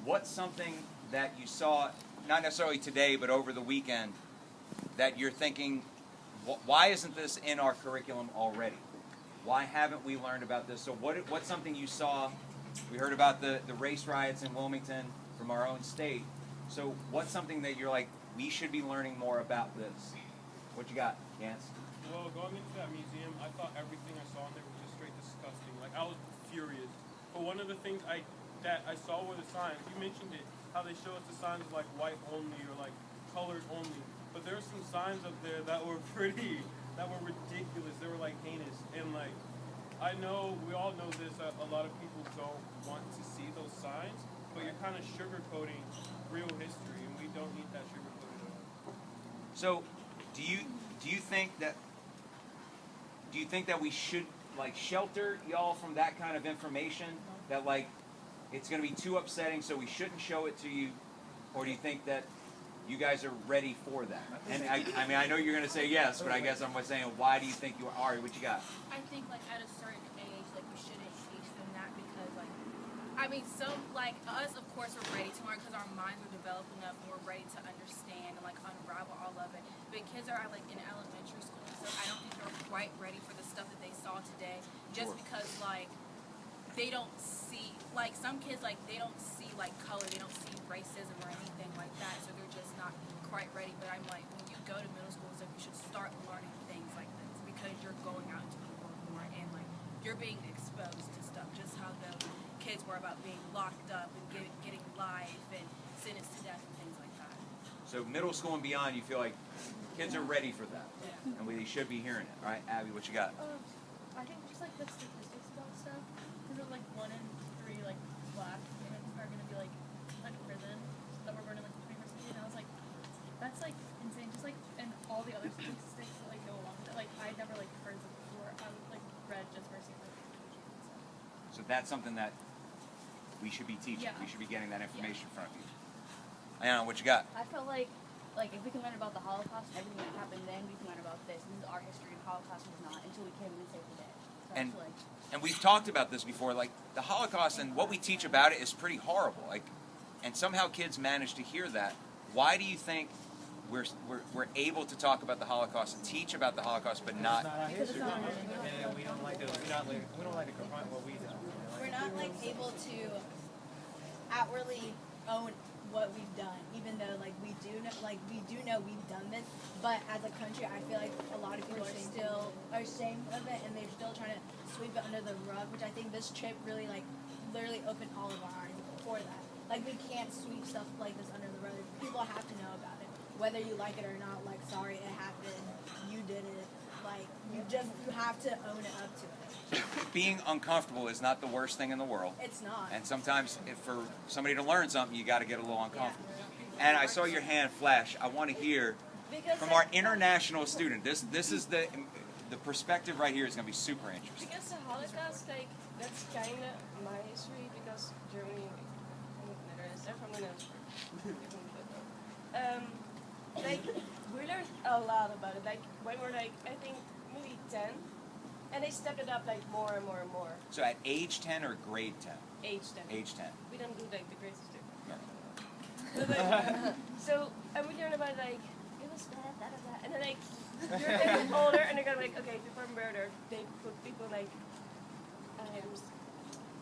what's something that you saw, not necessarily today, but over the weekend, that you're thinking, why isn't this in our curriculum already? Why haven't we learned about this? So what's something you saw? We heard about the race riots in Wilmington from our own state. So what's something that you're like, we should be learning more about this? What you got, Gans? Well, going into that museum, I thought everything I saw in there was just straight disgusting. Like, I was furious. But one of the things that I saw were the signs. You mentioned it, how they show us the signs like white only or like colored only. But there were some signs up there that were that were ridiculous. They were like heinous. And like, I know, we all know this, that a lot of people don't want to see those signs, but you're kind of sugarcoating real history, and we don't need that sugarcoated. So, do you think that we should like shelter y'all from that kind of information? That like it's going to be too upsetting, so we shouldn't show it to you, or do you think that you guys are ready for that? And I mean, I know you're going to say yes, but I guess I'm saying, why do you think you are? Ari, what you got? I think like at a certain age, like we shouldn't teach them that because like, I mean, some like us, of course, are ready to learn because our minds are developing enough and we're ready to understand and like unravel all of it. But kids are like in elementary school, so I don't think they're quite ready for the stuff that they saw today. Just because like they don't see like some kids like they don't see like color, they don't see racism or anything like that, so they're just not quite ready. But I'm like, when you go to middle school, so you should start learning things like this because you're going out into the world more and like you're being exposed to stuff. Just how the kids were about being locked up and getting life and sentenced to death and things like that. So middle school and beyond, you feel like kids are ready for that, and they should be hearing it. All right, Abby, what you got? I think just like the statistics about stuff, because like 1 in 3 like black women are gonna be like prison that were burned in like the 21st century, and I was like, that's like insane. Just like and all the other statistics that like go along with it. Like I'd never like heard of it before. I like read just Mercy. So that's something that we should be teaching. Yeah. We should be getting that information in front of you. Ayana, what you got? I felt like if we can learn about the Holocaust and everything that happened then, we can learn about this. This is our history, and the Holocaust was not until we came and saved the day. So And we've talked about this before. Like the Holocaust and what we teach about it is pretty horrible. Like, and somehow kids manage to hear that. Why do you think we're able to talk about the Holocaust and teach about the Holocaust, but not? Because it's not our history. And we don't like to confront what we do. We're not like able to outwardly own what we've done, even though like we do know we've done this, but as a country I feel like a lot of people are still ashamed of it and they're still trying to sweep it under the rug, which I think this trip really like literally opened all of our eyes for that. Like we can't sweep stuff like this under the rug. People have to know about it, whether you like it or not. Like, sorry, it happened, you did it. Like you have to own it up to it. Being uncomfortable is not the worst thing in the world. It's not. And sometimes, if for somebody to learn something, you got to get a little uncomfortable. And I saw your hand flash. I want to hear from our international student. This is the perspective right here is going to be super interesting. Because the Holocaust, like, that's kind of my history because Germany, they're from the Netherlands. Like, we learned a lot about it. Like, when we're like, I think maybe 10. And they stepped it up like more and more and more. So at age 10 or grade 10? Age 10. Age 10. We don't do like the grades too. No. So, and we learn about like, it was bad, that. And then like, you're getting older and they're gonna like, okay, before murder, they put people like,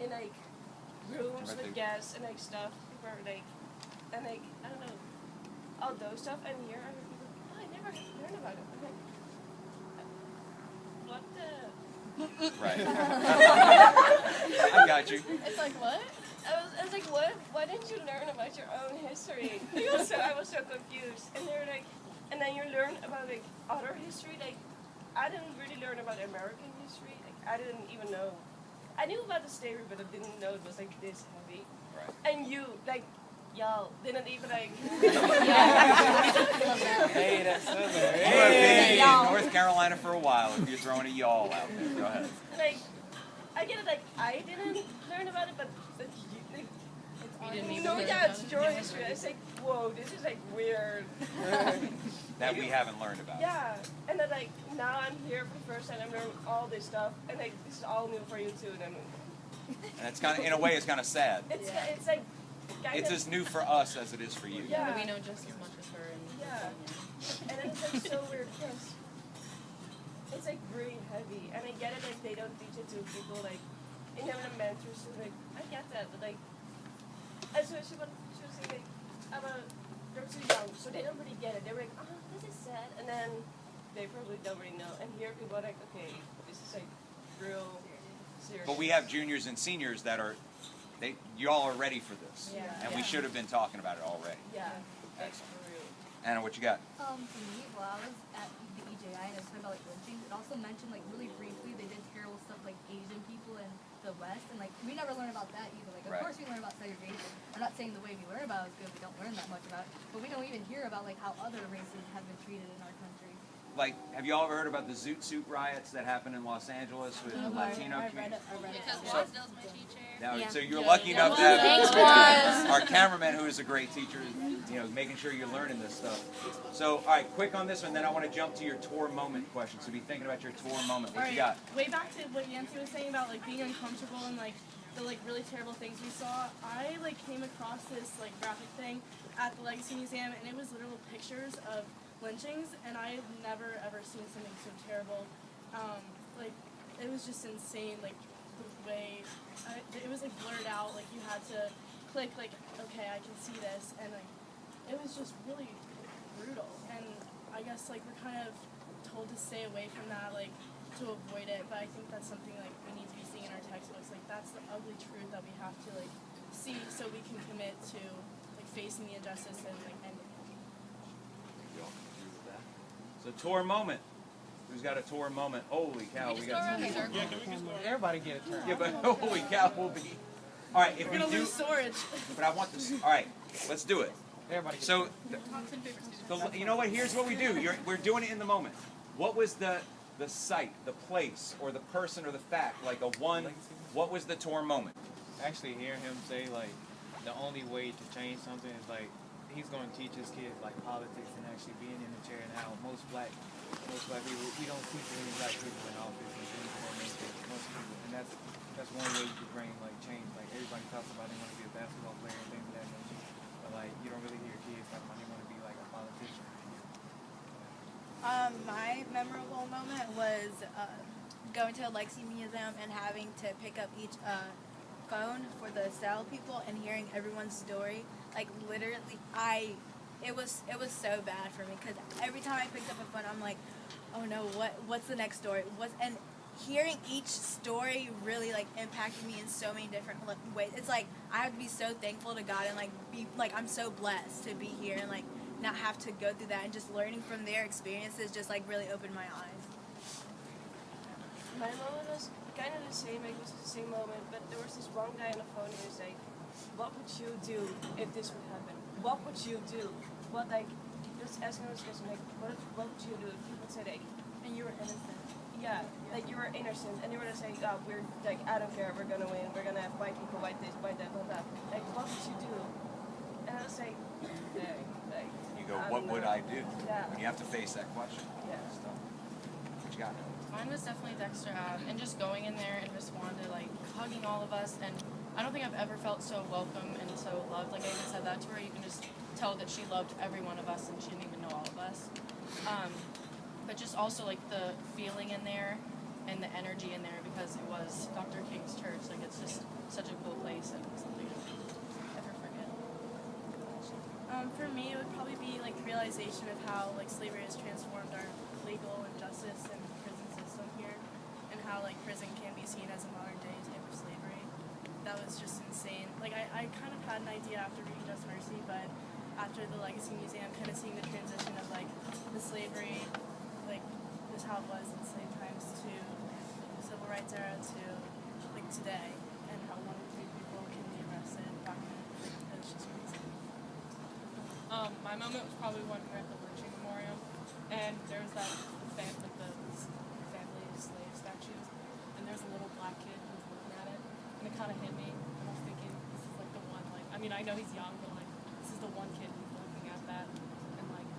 in like, rooms with gas and like stuff. Before like, and like, I don't know, all those stuff. And here, I heard people, oh, I never learned about it. I'm like, what the? Right. I got you. It's like, what? I was like, what? Why didn't you learn about your own history? I was so confused. And they were like, and then you learn about like other history. Like, I didn't really learn about American history. Like, I didn't even know. I knew about the slavery, but I didn't know it was like this heavy. Right. And you, like, y'all didn't even like. Hey, that's so good. You have been in North Carolina for a while if you're throwing a y'all out there. Go ahead. Like, I get it, like, I didn't learn about it, but it's your history. It's like, whoa, this is like weird. That we haven't learned about. Yeah, and then like, now I'm here for the first time, I'm learning all this stuff, and like, this is all new for you too, and And it's kind of, in a way, it's kind of sad. it's like, kind It's of, as new for us as it is for you. Yeah. We know just as much as her. And yeah. And then it's like so weird because it's like really heavy, and I get it, like they don't teach it to people like in elementary school. Like I get that, but like, especially when she was saying like about they're too young, so they don't really get it. They're like, oh, this is sad, and then they probably don't really know. And here people are like, okay, this is like real serious. But we have juniors and seniors that are, y'all are ready for this. Yeah. And we should have been talking about it already. Yeah, that's for real. Anna, what you got? For me, while I was at the EJI and I was talking about like lynchings, it also mentioned like really briefly they did terrible stuff like Asian people in the West, and like we never learned about that either. Like of Right. course we learn about segregation. I'm not saying the way we learn about it is good. We don't learn that much about it, but we don't even hear about like how other races have been treated in our country. Like, have y'all ever heard about the Zoot Suit riots that happened in Los Angeles with the Latino community? Because So- Wasdale's my teacher. Now, Yeah. so you're lucky enough to have Thanks, Waz. our cameraman, who is a great teacher, making sure you're learning this stuff. So, all right, quick on this one, then I want to jump to your tour moment question. So be thinking about your tour moment. What you got? Way back to what Yancy was saying about like being uncomfortable and like the like really terrible things we saw. I like came across this like graphic thing at the Legacy Museum, and it was literal pictures of lynchings, and I've never ever seen something so terrible. Like it was just insane. Like the way it was like blurred out. Like you had to click like, okay, I can see this, and like it was just really brutal. And I guess like we're kind of told to stay away from that, like to avoid it. But I think that's something like we need to be seeing in our textbooks. Like that's the ugly truth that we have to like see, so we can commit to like facing the injustice and like ending it. Y'all agree with that? So tour moment. Who's got a tour moment? Holy cow, we got some people. Yeah, can we just go around? Everybody get a turn. Yeah, but holy cow, we'll be. All right, if We're we gonna do, lose storage. but I want this. All right, let's do it. Everybody get So, a turn. you know what? Here's what we do. We're doing it in the moment. What was the site, the place, or the person, or the fact? Like a one. What was the tour moment? Actually hearing him say like the only way to change something is like he's going to teach his kids like politics and actually being in the chair, and how most black people, we don't see too many black people in office and things of that nature. Most people, and that's one way you could bring like change. Like everybody talks about they want to be a basketball player and things of that nature, but like you don't really hear kids talking about they want to be like a politician. My memorable moment was going to the Legacy Museum and having to pick up each phone for the cell people and hearing everyone's story. Like literally, it was so bad for me because every time I picked up a phone, I'm like, oh no, what's the next story? And hearing each story really like impacted me in so many different ways. It's like I have to be so thankful to God and like be like I'm so blessed to be here and like not have to go through that, and just learning from their experiences just like really opened my eyes. My moment was kind of the same. It was the same moment, but there was this one guy on the phone who was like, "What would you do if this would happen? What would you do?" What like just asking us questions like, "What would you do?" If people said like, And you were innocent. yeah, like you were innocent, and you were just like, "Oh, we're like, I don't care. We're gonna win. We're gonna have white people, white this, white that, blah blah." Like, what would you do? And I was like, "Dang, like." You go, I what don't would know. I do? Yeah. When you have to face that question. Yeah. It's tough. What you got? Mine was definitely Dexter Ave, and just going in there and just wanted to like hugging all of us, and I don't think I've ever felt so welcome and so loved. Like I even said that to her, you can just tell that she loved every one of us and she didn't even know all of us. But just also like the feeling in there and the energy in there, because it was Dr. King's church. Like it's just such a cool place and something I'll never forget. For me, it would probably be like the realization of how like slavery has transformed our legal and justice and prison system here, and how like prison can be seen as a modern day type of slavery. That was just insane. Like I kind of had an idea after reading Just Mercy, but after the Legacy Museum, kind of seeing the transition of like the slavery, like just how it was in slave times, to the civil rights era, to like today, and how 1 in 3 people can be arrested back then. It was just crazy. My moment was probably when we were at the lynching memorial, and there was that family of slave statues, and there's a little black kid who was looking at it, and it kind of hit me, and I was thinking, this is like the one, like, I mean, I know he's young, but like, this is the one kid who's looking at that, and like,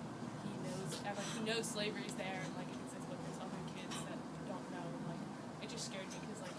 he knows slavery's there, and like, it exists, but there's other kids that don't know, and like, it just scared me, because like,